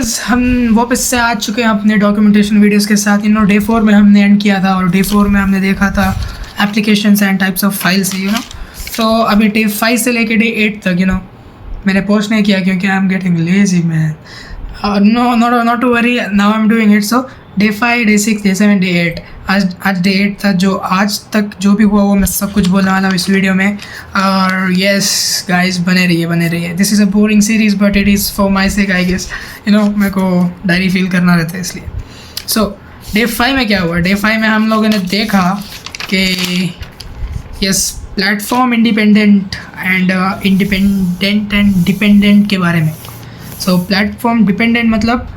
Guys, हम वापस से आ चुके हैं अपने डॉक्यूमेंटेशन वीडियोस के साथ। डे 4 में हमने एंड किया था और डे 4 में हमने देखा था applications and types of files. तो अभी डे 5 से लेके डे 8 तक मैंने पोस्ट नहीं किया क्योंकि I am getting lazy man. Not to worry, now I am doing it. So day 5, day 6, day 7, day 8, आज डे 8 था। जो आज तक जो भी हुआ वो मैं सब कुछ बोलने वाला हूँ इस वीडियो में। और येस गाइस, बने रहिए। This is a boring series but it is for my sake, I guess. मेरे को डायरी फील करना रहता है इसलिए। सो डे 5 में क्या हुआ? डे 5 में हम लोगों ने देखा कि yes, platform independent and dependent के बारे में। सो प्लेटफॉर्म डिपेंडेंट मतलब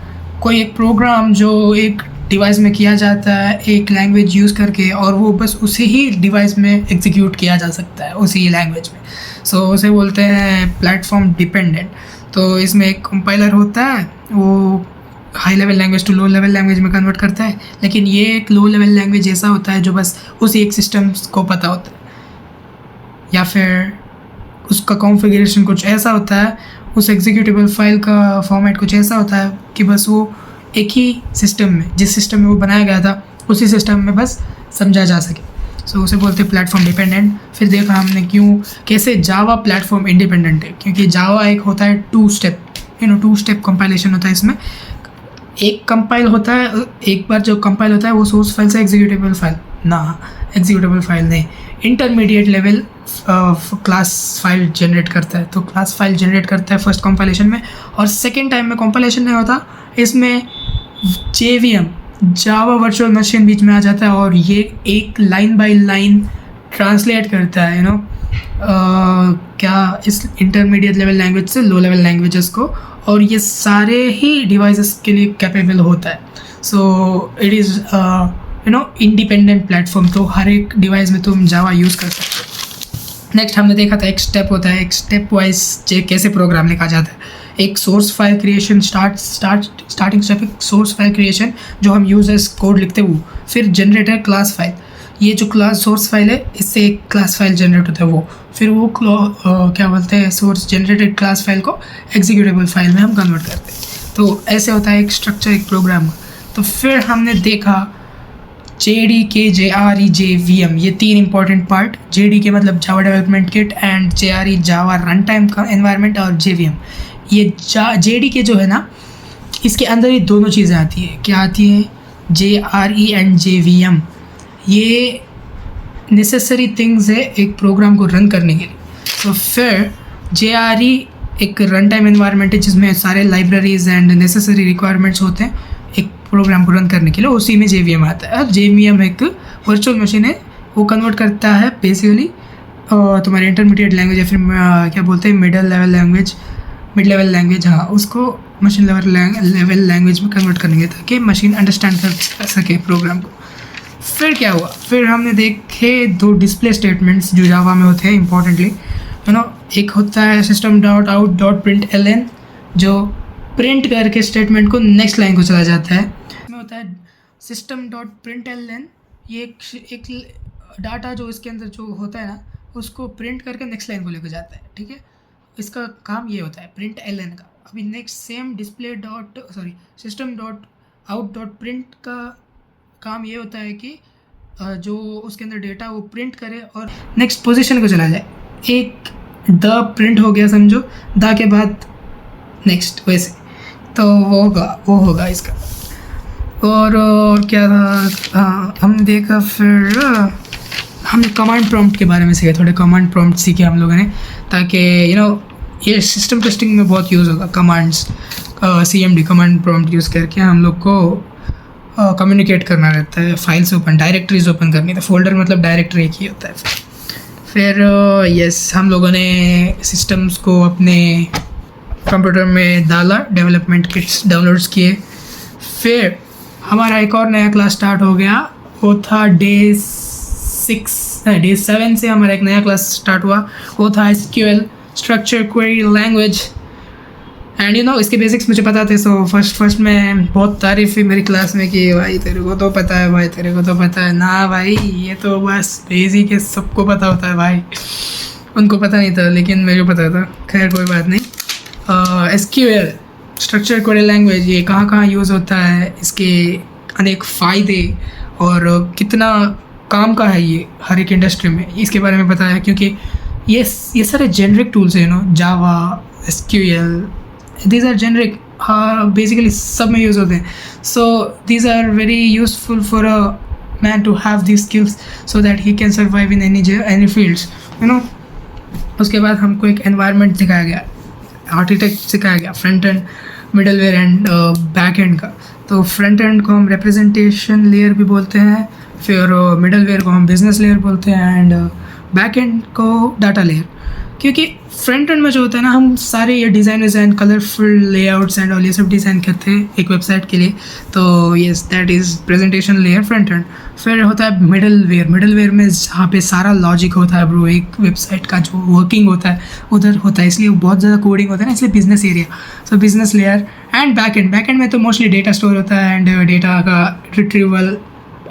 कोई एक प्रोग्राम जो एक डिवाइस में किया जाता है एक लैंग्वेज यूज़ करके, और वो बस उसी ही डिवाइस में एग्जीक्यूट किया जा सकता है उसी लैंग्वेज में। सो उसे बोलते हैं प्लेटफॉर्म डिपेंडेंट। तो इसमें एक कंपाइलर होता है, वो high level language to low level language में कन्वर्ट करता है। लेकिन ये एक लो लेवल लैंग्वेज ऐसा होता है जो बस उसी एक सिस्टम को पता होता है, या फिर उसका कॉन्फ़िगरेशन कुछ ऐसा होता है, उस एग्जीक्यूटेबल फाइल का फॉर्मेट कुछ ऐसा होता है कि बस वो एक ही सिस्टम में, जिस सिस्टम में वो बनाया गया था उसी सिस्टम में बस समझा जा सके। सो उसे बोलते हैं प्लेटफॉर्म डिपेंडेंट। फिर देखा हमने कैसे जावा प्लेटफॉर्म इंडिपेंडेंट है, क्योंकि जावा एक होता है टू स्टेप कंपाइलेशन होता है। इसमें एक कंपाइल होता है, एक बार जो कंपाइल होता है वो सोर्स फाइल से एग्जीक्यूटेबल फाइल नहीं, intermediate level class file generate करता है। तो क्लास फाइल जनरेट करता है फर्स्ट कंपाइलेशन में, और सेकेंड टाइम में कंपाइलेशन नहीं होता, इसमें JVM जावा वर्चुअल मशीन बीच में आ जाता है और ये एक लाइन बाय लाइन ट्रांसलेट करता है क्या इस इंटरमीडिएट लेवल लैंग्वेज से लो लेवल लैंग्वेजेस को, और ये सारे ही डिवाइसेस के लिए कैपेबल होता है। So it is independent platform. तो हर एक डिवाइस में तुम जावा यूज़ कर सकते हो। नेक्स्ट हमने देखा था एक स्टेप होता है, एक स्टेप वाइज कैसे प्रोग्राम लिखा जाता है। एक source file creation, starting step एक सोर्स फाइल क्रिएशन जो हम यूजर्स कोड लिखते हैं वो। फिर जनरेटर क्लास फाइल, ये जो क्लास सोर्स फाइल है इससे एक क्लास फाइल जनरेट होता है वो। फिर वो क्या बोलते हैं, सोर्स जनरेटेड क्लास फाइल को एग्जीक्यूटेबल फाइल में हम कन्वर्ट करते हैं। तो ऐसे होता है एक स्ट्रक्चर एक प्रोग्राम का। तो फिर हमने देखा JDK, JRE, JVM, ये 3 इंपॉर्टेंट पार्ट। JDK मतलब Java development kit, and JRE Java run time का एनवायरनमेंट, और JVM ये JDK जो है ना, इसके अंदर ये दोनों चीज़ें आती है। क्या आती है? JRE एंड JVM, ये नेसेसरी थिंग्स है एक प्रोग्राम को रन करने के लिए। तो फिर JRE एक रन टाइम एनवायरनमेंट है जिसमें सारे लाइब्रेरीज एंड नेसेसरी रिक्वायरमेंट्स होते हैं एक प्रोग्राम को रन करने के लिए। उसी में JVM आता है। JVM एक वर्चुअल मशीन है, वो कन्वर्ट करता है बेसिकली तुम्हारे इंटरमीडिएट लैंग्वेज या फिर क्या बोलते हैं मिड लेवल लैंग्वेज, हाँ, उसको मशीन लेवल लैंग्वेज में कन्वर्ट करेंगे ताकि मशीन अंडरस्टैंड कर सके प्रोग्राम को। फिर क्या हुआ? फिर हमने देखे 2 डिस्प्ले स्टेटमेंट्स जो जावा में होते हैं इंपॉर्टेंटली। एक होता है system.out.println जो प्रिंट करके स्टेटमेंट को नेक्स्ट लाइन को चला जाता है। इसमें होता है system.println, ये एक डाटा जो इसके अंदर जो होता है ना उसको प्रिंट करके नेक्स्ट लाइन को लेकर जाता है। ठीक है, इसका काम ये होता है println का। अभी नेक्स्ट सेम system.out.print का काम ये होता है कि जो उसके अंदर डेटा वो प्रिंट करे और नेक्स्ट पोजीशन को चला जाए। एक द प्रिंट हो गया समझो, द के बाद नेक्स्ट, वैसे तो वो होगा इसका। और क्या था, हमने देखा। फिर हम कमांड प्रॉम्प्ट के बारे में सीखे, थोड़े कमांड प्रॉम्प्ट सीखे हम लोगों ने, ताकि ये सिस्टम टेस्टिंग में बहुत यूज़ होगा commands. CMD command prompt use करके हम लोग को कम्युनिकेट करना रहता है, फाइल्स ओपन, डायरेक्टरीज ओपन करनी है। फोल्डर मतलब डायरेक्टरी एक ही होता है। फिर यस, हम लोगों ने सिस्टम्स को अपने कंप्यूटर में डाला, डेवलपमेंट किट्स डाउनलोड्स किए। फिर हमारा एक और नया क्लास स्टार्ट हो गया, वो था डे 7 से हमारा एक नया क्लास स्टार्ट हुआ। वो था SQL structure query language. And इसके बेसिक्स मुझे पता थे। सो फर्स्ट में बहुत तारीफ़ हुई मेरी क्लास में कि भाई तेरे को तो पता है, भाई तेरे को तो पता है ना। भाई ये तो बस बेसिक है, सबको पता होता है भाई। उनको पता नहीं था लेकिन मेरे को पता था। खैर कोई बात नहीं। SQL स्ट्रक्चर कोडेड लैंग्वेज ये कहाँ कहाँ यूज़ होता है, इसके अनेक फ़ायदे और कितना काम का है ये हर एक इंडस्ट्री में, इसके बारे में बताया। क्योंकि ये सारे जेनरिक टूल्स हैं, Java, SQL, these are generic, हाँ बेसिकली सब में यूज़ होते हैं। So these are very useful for a man to have these skills so that he can survive in any fields, उसके बाद हमको एक एनवायरनमेंट दिखाया गया, आर्किटेक्ट सिखाया गया, front end, middleware and back end का। तो फ्रंट एंड को हम रिप्रेजेंटेशन लेयर भी बोलते हैं, फिर मिडल वेयर को हम बिजनेस लेयर बोलते हैं, एंड बैक एंड को डाटा लेयर। क्योंकि फ्रंट एंड में जो होता है ना, हम सारे ये डिज़ाइन कलरफुल लेआउट्स एंड और ये सब डिज़ाइन करते हैं एक वेबसाइट के लिए। तो yes, that is presentation layer, front end. फिर होता है मिडल वेयर में जहाँ पे सारा लॉजिक होता है ब्रो, एक वेबसाइट का जो वर्किंग होता है उधर होता है, इसलिए बहुत ज़्यादा कोडिंग होता है ना, इसलिए business area. So business layer and back and में तो मोस्टली डेटा स्टोर होता है एंड डेटा का रिट्रीवल,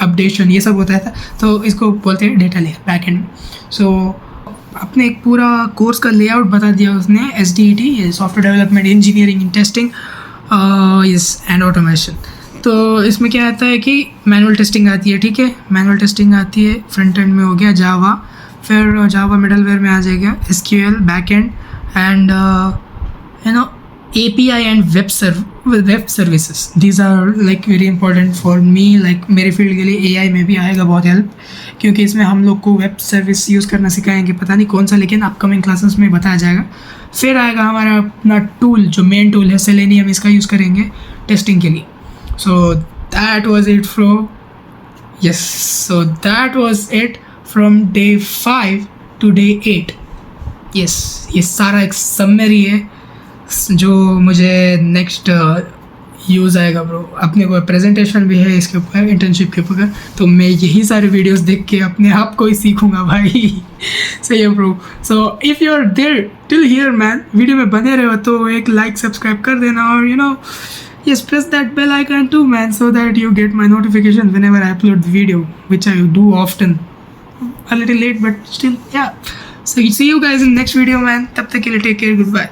अपडेशन, ये सब होता है। तो इसको बोलते हैं डेटा लेयर, बैक एंड। सो अपने एक पूरा कोर्स का लेआउट बता दिया उसने, SDET, ये software development engineering in testing yes and automation. तो इसमें क्या आता है कि मैनुअल टेस्टिंग आती है, ठीक है, मैनुअल टेस्टिंग आती है, फ्रंट एंड में हो गया जावा, फिर जावा मिडल वेयर में आ जाएगा SQL back end and API and web services. These are like very important for me, like मेरे फील्ड के लिए AI में भी आएगा बहुत हेल्प, क्योंकि इसमें हम लोग को वेब सर्विस यूज़ करना सिखाएंगे, पता नहीं कौन सा, लेकिन अपकमिंग क्लासेस में बताया जाएगा। फिर आएगा हमारा अपना टूल, जो मेन टूल है सेलेनियम, इसका यूज़ करेंगे टेस्टिंग के लिए। So that was it from day 5 to day 8। Yes, ये सारा एक समरी है जो मुझे नेक्स्ट यूज़ आएगा ब्रो। अपने को प्रेजेंटेशन भी है इसके ऊपर, इंटर्नशिप के ऊपर, तो मैं यही सारे वीडियोस देख के अपने आप को ही सीखूंगा भाई। सही है bro. So if you are there till here man, video में बने रहे हो तो एक लाइक सब्सक्राइब कर देना, और yes, press that bell icon too man, so that you get my notification whenever I upload the video, which I do often, a little late but still, yeah. So see you guys in next video man, tab tak ke liye take care, goodbye.